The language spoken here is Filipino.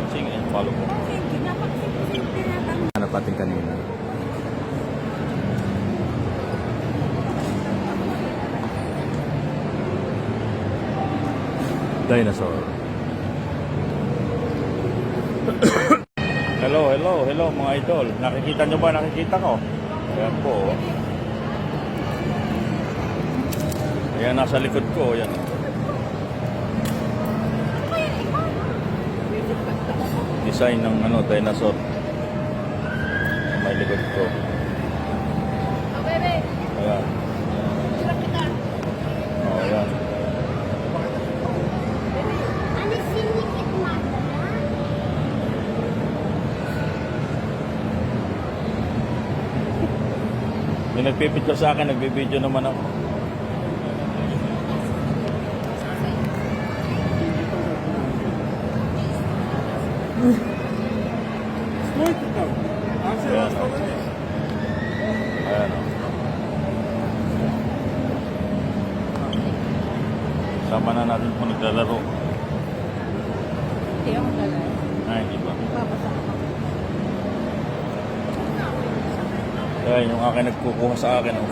watching and follow po. Hanap natin kanina. Dinosaur. Hello mga idol. Nakikita nyo ba? Nakikita ko. Ayan po. Ayan, nasa likod ko. Ayan. Design ng dinosaur. May likod ko. Ayan. Oh, ayan. May nagpipidyo sa akin, nagbibidyo naman ako. Ayan o. Ayan o. Sama na natin kung naglalaro. Hindi ako maglalaro. Ay, hindi ba? Papasa ako. Ayan, yung akin nagkukuha sa akin. Oh.